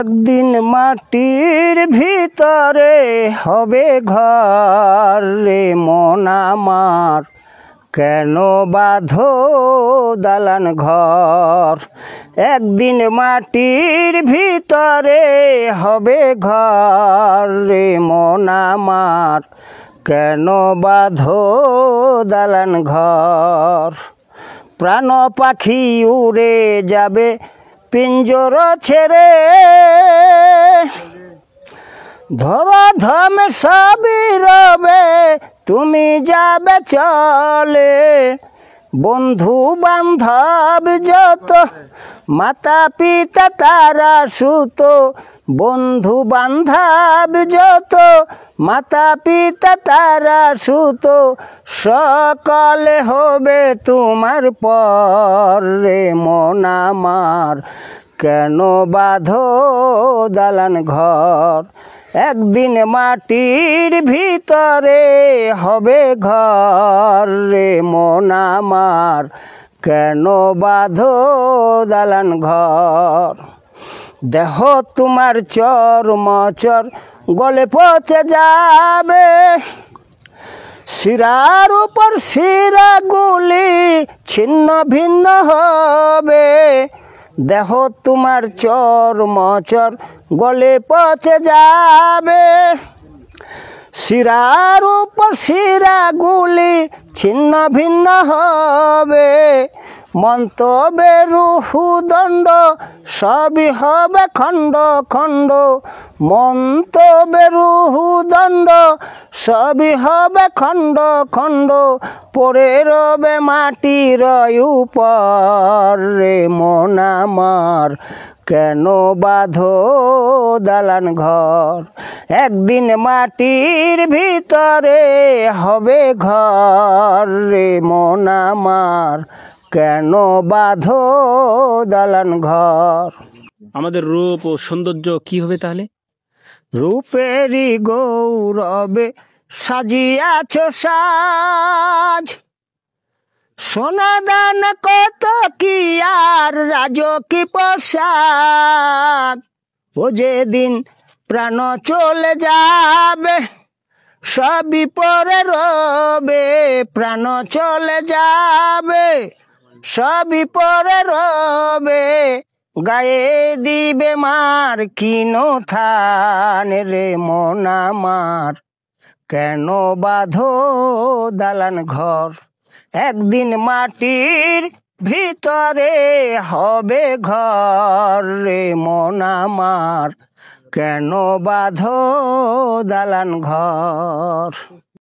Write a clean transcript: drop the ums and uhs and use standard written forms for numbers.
একদিন মাটির ভিতরে হবে ঘর রে মন আমার, কেন বাঁধো দালান ঘর। একদিন মাটির ভিতরে হবে ঘর রে মন আমার, কেন বাঁধো দালান ঘর। প্রাণ পাখি উড়ে যাবে পিঞ্জর ছেড়ে, ধরাধামে সবই রবে তুমি যাবে চলে। বন্ধু বান্ধব যত মাতা পিতা তারা সুত, বন্ধু বান্ধব যত মাতা পিতা তারা সুত, সকলে হবে তোমার পর রে মন আমার, কেন বাঁধো দালান ঘর। একদিন মাটির ভিতরে হবে ঘর রে মন আমার, কেন বাঁধো দালান ঘর। দেহ তোমার চর্মচর গলে পচে যাবে, শিরার উপর শিরাগুলি ছিন্ন ভিন্ন হবে। দেহ তোমার চর্মচর গলে পচে যাবে, শিরার উপর শিরাগুলি ছিন্ন ভিন্ন হবে। মন্তব্যে রুহুদণ্ড সবই হবে খণ্ড খণ্ড, মন্তব্যে রুহুদণ্ড সবই হবে খণ্ড খণ্ড। পড়ে রবে মাটির উপর রে মন আমার, কেন বাঁধো দালান ঘর। একদিন মাটির ভিতরে হবে ঘর রে মন আমার, কেন বাঁধো দালান ঘর। আমাদের রূপ ও সৌন্দর্য কি হবে তাহলে? রূপেরই গৌরবে সাজিয়াছ সাজ, সোনাদান কত কি আর রাজকী পোশাক। ও যেদিন প্রাণ চলে যাবে সবই পরে রবে, প্রাণ চলে যাবে সবই পরে রবে। গায়ে দিবে মার কিনো থান রে মন আমার, কেন বাঁধো দালান ঘর। একদিন মাটির ভিতরে হবে ঘর রে মন আমার, কেন বাঁধো দালান ঘর।